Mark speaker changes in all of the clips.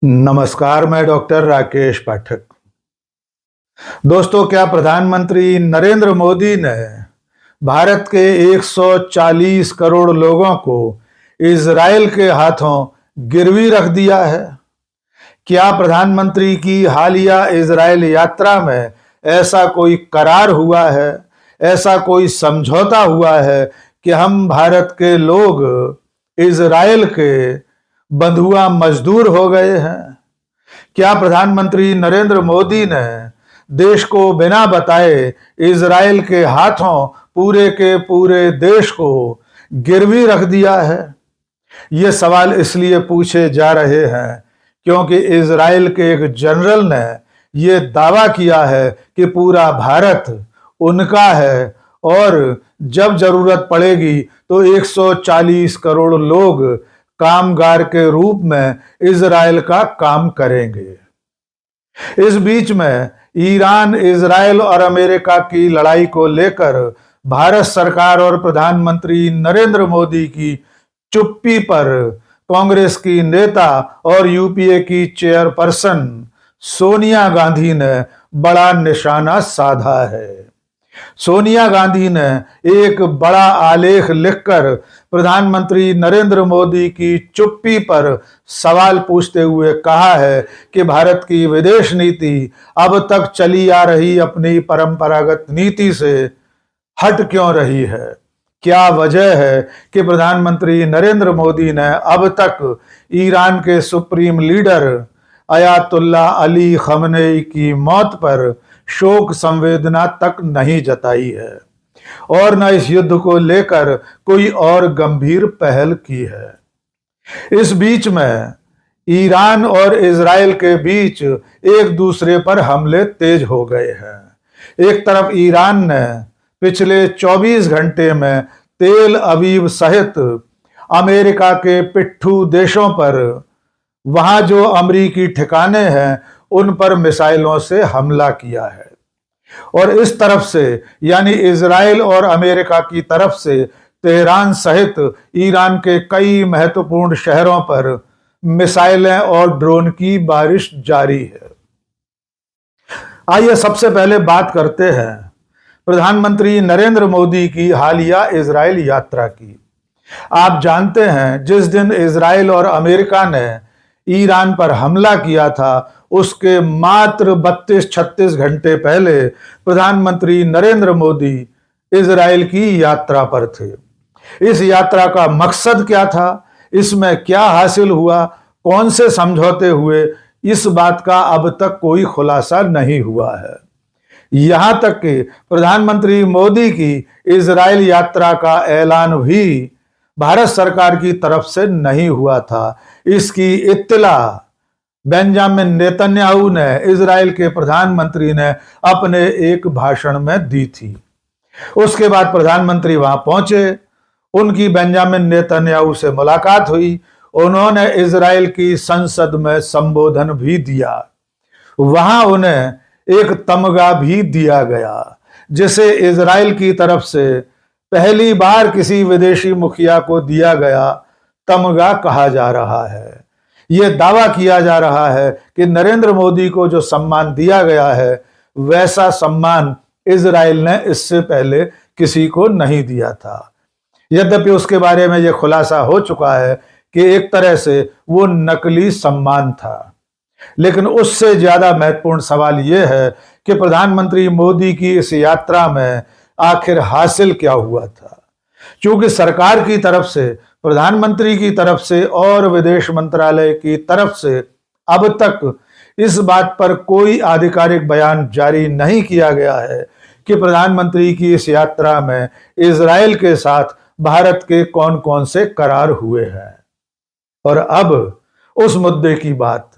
Speaker 1: नमस्कार, मैं डॉक्टर राकेश पाठक। दोस्तों, क्या प्रधानमंत्री नरेंद्र मोदी ने भारत के 140 करोड़ लोगों को इजराइल के हाथों गिरवी रख दिया है? क्या प्रधानमंत्री की हालिया इजराइल यात्रा में ऐसा कोई करार हुआ है, ऐसा कोई समझौता हुआ है कि हम भारत के लोग इजराइल के बंधुआ मजदूर हो गए हैं? क्या प्रधानमंत्री नरेंद्र मोदी ने देश को बिना बताए इजराइल के हाथों पूरे के पूरे देश को गिरवी रख दिया है? ये सवाल इसलिए पूछे जा रहे हैं क्योंकि इजराइल के एक जनरल ने ये दावा किया है कि पूरा भारत उनका है और जब जरूरत पड़ेगी तो 140 करोड़ लोग कामगार के रूप में इजराइल का काम करेंगे। इस बीच में ईरान, इजराइल और अमेरिका की लड़ाई को लेकर भारत सरकार और प्रधानमंत्री नरेंद्र मोदी की चुप्पी पर कांग्रेस की नेता और यूपीए की चेयरपर्सन सोनिया गांधी ने बड़ा निशाना साधा है। सोनिया गांधी ने एक बड़ा आलेख लिखकर प्रधानमंत्री नरेंद्र मोदी की चुप्पी पर सवाल पूछते हुए कहा है कि भारत की विदेश नीति अब तक चली आ रही अपनी परंपरागत नीति से हट क्यों रही है? क्या वजह है कि प्रधानमंत्री नरेंद्र मोदी ने अब तक ईरान के supreme leader Ayatollah Ali Khamenei की मौत पर शोक संवेदना तक नहीं जताई है और न इस युद्ध को लेकर कोई और गंभीर पहल की है? इस बीच में ईरान और इजराइल के बीच एक दूसरे पर हमले तेज हो गए हैं। एक तरफ ईरान ने पिछले 24 घंटे में तेल अवीव सहित अमेरिका के पिट्ठू देशों पर, वहां जो अमरीकी ठिकाने हैं, उन पर मिसाइलों से हमला किया है और इस तरफ से यानी इजराइल और अमेरिका की तरफ से तेहरान सहित ईरान के कई महत्वपूर्ण शहरों पर मिसाइलें और ड्रोन की बारिश जारी है। आइए सबसे पहले बात करते हैं प्रधानमंत्री नरेंद्र मोदी की हालिया इजराइल यात्रा की। आप जानते हैं, जिस दिन इजराइल और अमेरिका ने ईरान पर हमला किया था उसके मात्र 32-36 घंटे पहले प्रधानमंत्री नरेंद्र मोदी इजराइल की यात्रा पर थे। इस यात्रा का मकसद क्या था, इसमें क्या हासिल हुआ, कौन से समझौते हुए, इस बात का अब तक कोई खुलासा नहीं हुआ है। यहां तक कि प्रधानमंत्री मोदी की इजराइल यात्रा का ऐलान भी भारत सरकार की तरफ से नहीं हुआ था। इसकी इत्तला बेंजामिन नेतन्याहू ने, इजराइल के प्रधानमंत्री ने, अपने एक भाषण में दी थी। उसके बाद प्रधानमंत्री वहां पहुंचे, उनकी बेंजामिन नेतन्याहू से मुलाकात हुई, उन्होंने इजराइल की संसद में संबोधन भी दिया। वहां उन्हें एक तमगा भी दिया गया जिसे इजराइल की तरफ से पहली बार किसी विदेशी मुखिया को दिया गया तमगा कहा जा रहा है। यह दावा किया जा रहा है कि नरेंद्र मोदी को जो सम्मान दिया गया है वैसा सम्मान इजराइल ने इससे पहले किसी को नहीं दिया था। यद्यपि उसके बारे में यह खुलासा हो चुका है कि एक तरह से वो नकली सम्मान था, लेकिन उससे ज्यादा महत्वपूर्ण सवाल यह है कि प्रधानमंत्री मोदी की इस यात्रा में आखिर हासिल क्या हुआ था। क्योंकि सरकार की तरफ से, प्रधानमंत्री की तरफ से और विदेश मंत्रालय की तरफ से अब तक इस बात पर कोई आधिकारिक बयान जारी नहीं किया गया है कि प्रधानमंत्री की इस यात्रा में इजराइल के साथ भारत के कौन कौन से करार हुए हैं। और अब उस मुद्दे की बात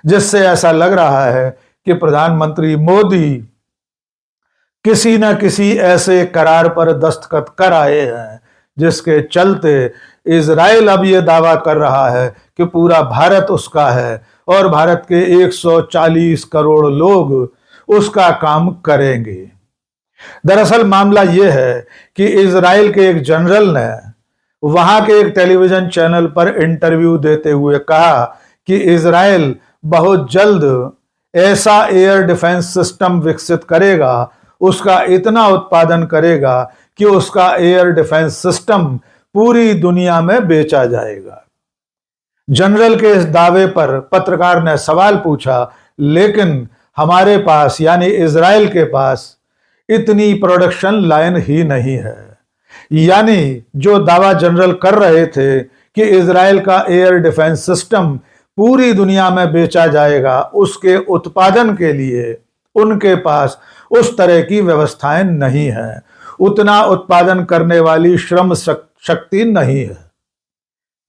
Speaker 1: जिससे ऐसा लग रहा है कि प्रधानमंत्री मोदी किसी न किसी ऐसे करार पर दस्तखत कर आए हैं जिसके चलते इजराइल अब यह दावा कर रहा है कि पूरा भारत उसका है और भारत के 140 करोड़ लोग उसका काम करेंगे। दरअसल मामला यह है कि इजराइल के एक जनरल ने वहां के एक टेलीविजन चैनल पर इंटरव्यू देते हुए कहा कि इजराइल बहुत जल्द ऐसा एयर डिफेंस सिस्टम विकसित करेगा, उसका इतना उत्पादन करेगा कि उसका एयर डिफेंस सिस्टम पूरी दुनिया में बेचा जाएगा। जनरल के इस दावे पर पत्रकार ने सवाल पूछा, लेकिन हमारे पास यानी इजराइल के पास इतनी प्रोडक्शन लाइन ही नहीं है। यानी जो दावा जनरल कर रहे थे कि इजराइल का एयर डिफेंस सिस्टम पूरी दुनिया में बेचा जाएगा, उसके उत्पादन के लिए उनके पास उस तरह की व्यवस्थाएं नहीं है, उतना उत्पादन करने वाली श्रम शक्ति नहीं है।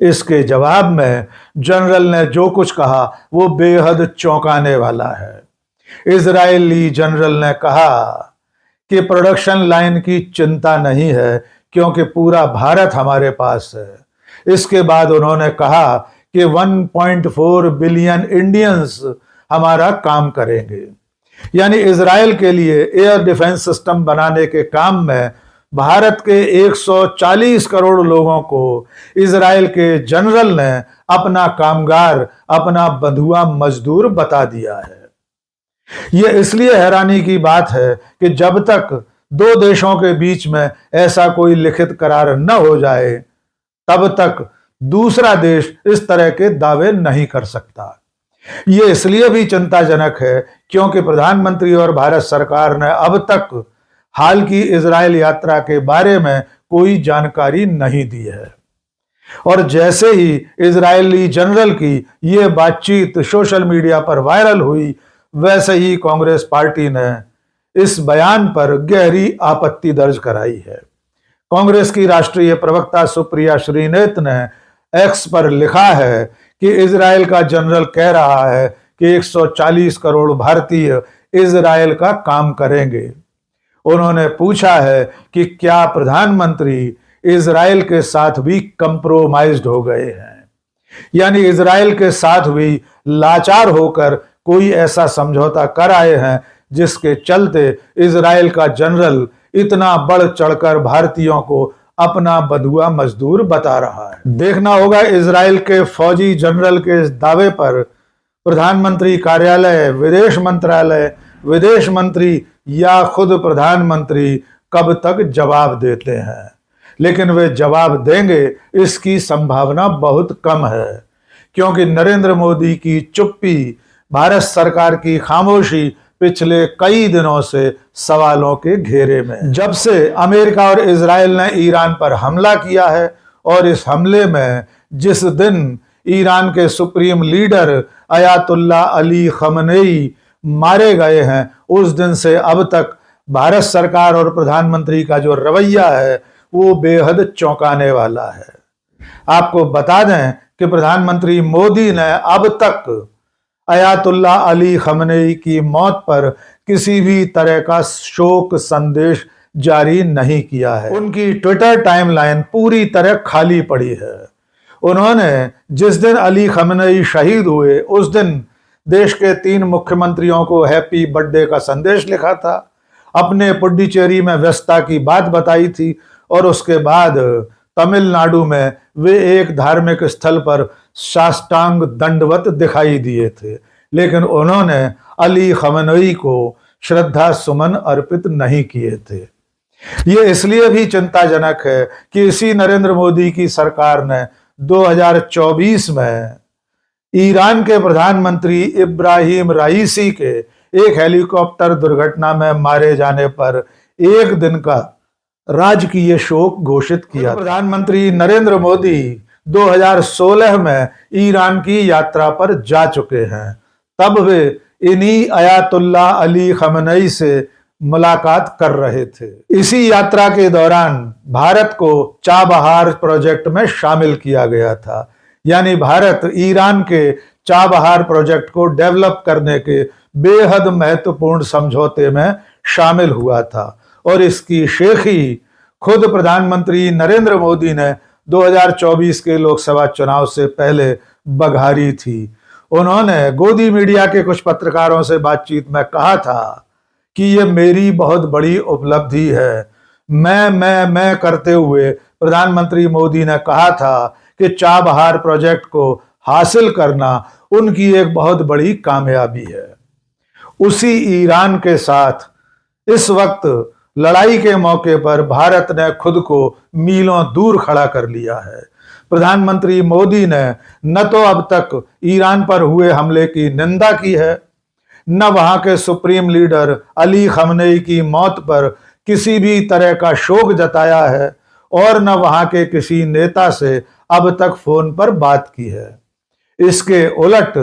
Speaker 1: इसके जवाब में जनरल ने जो कुछ कहा वो बेहद चौंकाने वाला है। इजरायली जनरल ने कहा कि प्रोडक्शन लाइन की चिंता नहीं है क्योंकि पूरा भारत हमारे पास है। इसके बाद उन्होंने कहा कि 1.4 बिलियन इंडियंस हमारा काम करेंगे। यानी इजराइल के लिए एयर डिफेंस सिस्टम बनाने के काम में भारत के 140 करोड़ लोगों को इजराइल के जनरल ने अपना कामगार, अपना बंधुआ मजदूर बता दिया है। यह इसलिए हैरानी की बात है कि जब तक दो देशों के बीच में ऐसा कोई लिखित करार न हो जाए, तब तक दूसरा देश इस तरह के दावे नहीं कर सकता। यह इसलिए भी चिंताजनक है क्योंकि प्रधानमंत्री और भारत सरकार ने अब तक हाल की इजराइल यात्रा के बारे में कोई जानकारी नहीं दी है। और जैसे ही इजरायली जनरल की यह बातचीत सोशल मीडिया पर वायरल हुई, वैसे ही कांग्रेस पार्टी ने इस बयान पर गहरी आपत्ति दर्ज कराई है। कांग्रेस की राष्ट्रीय प्रवक्ता सुप्रिया श्रीनेत ने एक्स पर लिखा है कि इजराइल का जनरल कह रहा है कि 140 करोड़ भारतीय इजराइल का काम करेंगे। उन्होंने पूछा है कि क्या प्रधानमंत्री इजराइल के साथ भी कंप्रोमाइज्ड हो गए हैं, यानी इजराइल के साथ भी लाचार होकर कोई ऐसा समझौता कर आए हैं जिसके चलते इजराइल का जनरल इतना बढ़ चढ़कर भारतीयों को अपना बंधुआ मजदूर बता रहा है। देखना होगा इजराइल के फौजी जनरल के इस दावे पर प्रधानमंत्री कार्यालय, विदेश मंत्रालय, विदेश मंत्री या खुद प्रधानमंत्री कब तक जवाब देते हैं। लेकिन वे जवाब देंगे इसकी संभावना बहुत कम है, क्योंकि नरेंद्र मोदी की चुप्पी, भारत सरकार की खामोशी पिछले कई दिनों से सवालों के घेरे में। जब से अमेरिका और इजराइल ने ईरान पर हमला किया है और इस हमले में जिस दिन ईरान के supreme leader Ayatollah Ali Khamenei मारे गए हैं, उस दिन से अब तक भारत सरकार और प्रधानमंत्री का जो रवैया है वो बेहद चौंकाने वाला है। आपको बता दें कि प्रधानमंत्री मोदी ने अब तक अयातुल्ला अली खमनेई की मौत पर किसी भी तरह का शोक संदेश जारी नहीं किया है। उनकी ट्विटर टाइमलाइन पूरी तरह खाली पड़ी है। उन्होंने जिस दिन अली खमनेई शहीद हुए उस दिन देश के 3 मुख्यमंत्रियों को हैप्पी बर्थडे का संदेश लिखा था, अपने पुडुचेरी में व्यस्तता की बात बताई थी और उसके बाद तमिलनाडु में वे एक धार्मिक स्थल पर साष्टांग दंडवत दिखाई दिए थे, लेकिन उन्होंने अली खमनेई को श्रद्धा सुमन अर्पित नहीं किए थे। ये इसलिए भी चिंताजनक है कि इसी नरेंद्र मोदी की सरकार ने 2024 में ईरान के प्रधानमंत्री इब्राहिम राइसी के एक हेलीकॉप्टर दुर्घटना में मारे जाने पर एक दिन का राजकीय शोक घोषित किया। प्रधानमंत्री नरेंद्र मोदी 2016 में ईरान की यात्रा पर जा चुके हैं। तब वे इन्हीं अयातुल्ला अली खमनेई से मुलाकात कर रहे थे। इसी यात्रा के दौरान भारत को चाबहार प्रोजेक्ट में शामिल किया गया था, यानी भारत ईरान के चाबहार प्रोजेक्ट को डेवलप करने के बेहद महत्वपूर्ण समझौते में शामिल हुआ था और इसकी शेखी खुद प्रधानमंत्री नरेंद्र मोदी ने 2024 के लोकसभा चुनाव से पहले बघारी थी। उन्होंने गोदी मीडिया के कुछ पत्रकारों से बातचीत में कहा था कि ये मेरी बहुत बड़ी उपलब्धि है। मैं करते हुए प्रधानमंत्री मोदी ने कहा था कि चाबहार प्रोजेक्ट को हासिल करना उनकी एक बहुत बड़ी कामयाबी है। उसी ईरान के साथ इस वक्त लड़ाई के मौके पर भारत ने खुद को मीलों दूर खड़ा कर लिया है। प्रधानमंत्री मोदी ने न तो अब तक ईरान पर हुए हमले की निंदा की है, न वहां के सुप्रीम लीडर अली खमनेई की मौत पर किसी भी तरह का शोक जताया है, और न वहां के किसी नेता से अब तक फोन पर बात की है। इसके उलट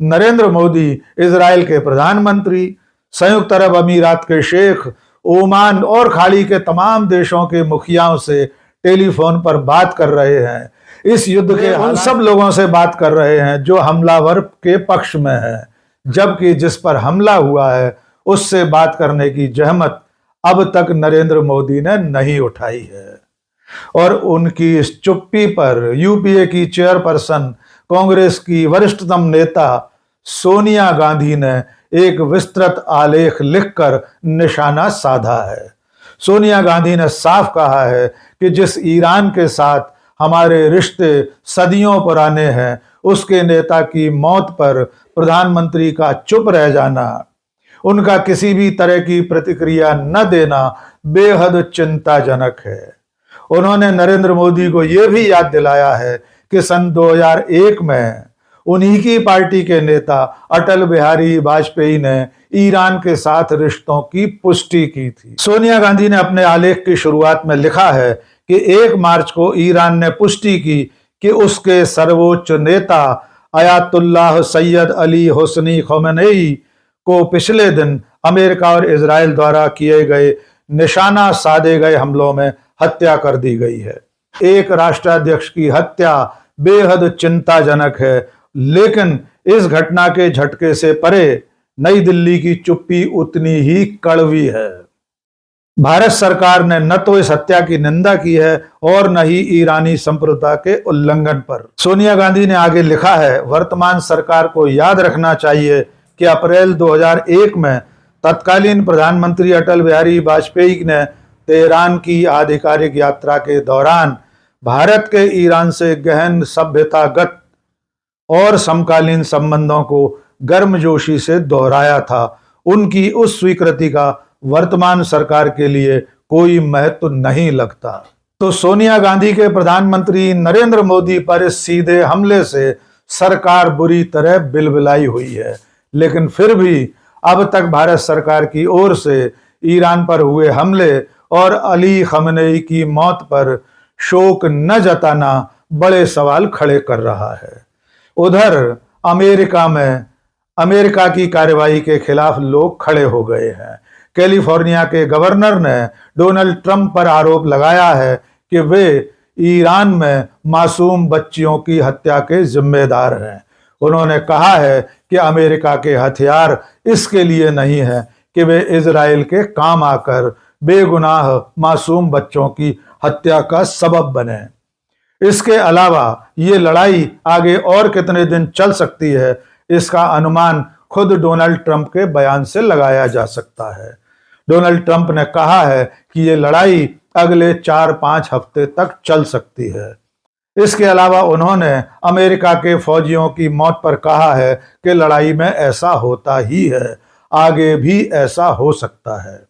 Speaker 1: नरेंद्र मोदी इजराइल के प्रधानमंत्री, संयुक्त अरब अमीरात के शेख, ओमान और खाड़ी के तमाम देशों के मुखियाओं से टेलीफोन पर बात कर रहे हैं। इस युद्ध के उन सब लोगों से बात कर रहे हैं जो हमलावर के पक्ष में है, जबकि जिस पर हमला हुआ है उससे बात करने की जहमत अब तक नरेंद्र मोदी ने नहीं उठाई है। और उनकी इस चुप्पी पर यूपीए की चेयरपर्सन, कांग्रेस की वरिष्ठतम नेता सोनिया गांधी ने एक विस्तृत आलेख लिखकर निशाना साधा है। सोनिया गांधी ने साफ कहा है कि जिस ईरान के साथ हमारे रिश्ते सदियों पुराने हैं, उसके नेता की मौत पर प्रधानमंत्री का चुप रह जाना, उनका किसी भी तरह की प्रतिक्रिया न देना बेहद चिंताजनक है। उन्होंने नरेंद्र मोदी को यह भी याद दिलाया है कि सन 2001 में उन्हीं की पार्टी के नेता अटल बिहारी वाजपेयी ने ईरान के साथ रिश्तों की पुष्टि की थी। सोनिया गांधी ने अपने आलेख की शुरुआत में लिखा है कि 1 मार्च को ईरान ने पुष्टि की कि उसके सर्वोच्च नेता अयातुल्लाह सैयद अली हुसैनी खमेनेई को पिछले दिन अमेरिका और इजराइल द्वारा किए गए निशाना साधे गए हमलों में हत्या कर दी गई है। एक राष्ट्राध्यक्ष की हत्या बेहद चिंताजनक है, लेकिन इस घटना के झटके से परे नई दिल्ली की चुप्पी उतनी ही कड़वी है। भारत सरकार ने न तो इस हत्या की निंदा की है और न ही ईरानी संप्रभुता के उल्लंघन पर। सोनिया गांधी ने आगे लिखा है, वर्तमान सरकार को याद रखना चाहिए कि अप्रैल 2001 में तत्कालीन प्रधानमंत्री अटल बिहारी वाजपेयी ने तेहरान की आधिकारिक यात्रा के दौरान भारत के ईरान से गहन सभ्यतागत और समकालीन संबंधों को गर्मजोशी से दोहराया था। उनकी उस स्वीकृति का वर्तमान सरकार के लिए कोई महत्व नहीं लगता। तो सोनिया गांधी के प्रधानमंत्री नरेंद्र मोदी पर इस सीधे हमले से सरकार बुरी तरह बिलबिलाई हुई है, लेकिन फिर भी अब तक भारत सरकार की ओर से ईरान पर हुए हमले और अली खमनेई की मौत पर शोक न जताना बड़े सवाल खड़े कर रहा है। उधर अमेरिका में अमेरिका की कार्रवाई के खिलाफ लोग खड़े हो गए हैं। कैलिफोर्निया के गवर्नर ने डोनाल्ड ट्रंप पर आरोप लगाया है कि वे ईरान में मासूम बच्चियों की हत्या के जिम्मेदार हैं। उन्होंने कहा है कि अमेरिका के हथियार इसके लिए नहीं है कि वे इजराइल के काम आकर बेगुनाह मासूम बच्चों की हत्या का सबब बने। इसके अलावा ये लड़ाई आगे और कितने दिन चल सकती है, इसका अनुमान खुद डोनाल्ड ट्रंप के बयान से लगाया जा सकता है। डोनाल्ड ट्रंप ने कहा है कि ये लड़ाई अगले 4-5 हफ्ते तक चल सकती है। इसके अलावा उन्होंने अमेरिका के फौजियों की मौत पर कहा है कि लड़ाई में ऐसा होता ही है, आगे भी ऐसा हो सकता है।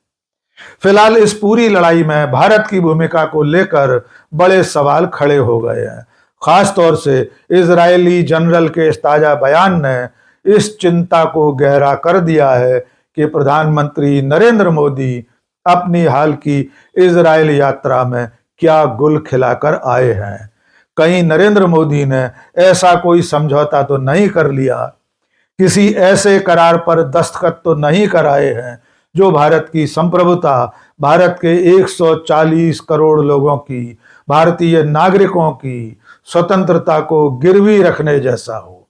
Speaker 1: फिलहाल इस पूरी लड़ाई में भारत की भूमिका को लेकर बड़े सवाल खड़े हो गए हैं। खास तौर से इजरायली जनरल के इस ताजा बयान ने इस चिंता को गहरा कर दिया है कि प्रधानमंत्री नरेंद्र मोदी अपनी हाल की इजराइल यात्रा में क्या गुल खिलाकर आए हैं। कहीं नरेंद्र मोदी ने ऐसा कोई समझौता तो नहीं कर लिया, किसी ऐसे करार पर दस्तखत तो नहीं कराए हैं जो भारत की संप्रभुता, भारत के 140 करोड़ लोगों की, भारतीय नागरिकों की स्वतंत्रता को गिरवी रखने जैसा हो।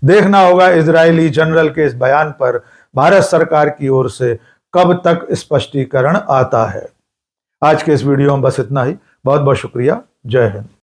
Speaker 1: देखना होगा इजरायली जनरल के इस बयान पर भारत सरकार की ओर से कब तक स्पष्टीकरण आता है। आज के इस वीडियो में बस इतना ही। बहुत बहुत शुक्रिया। जय हिंद।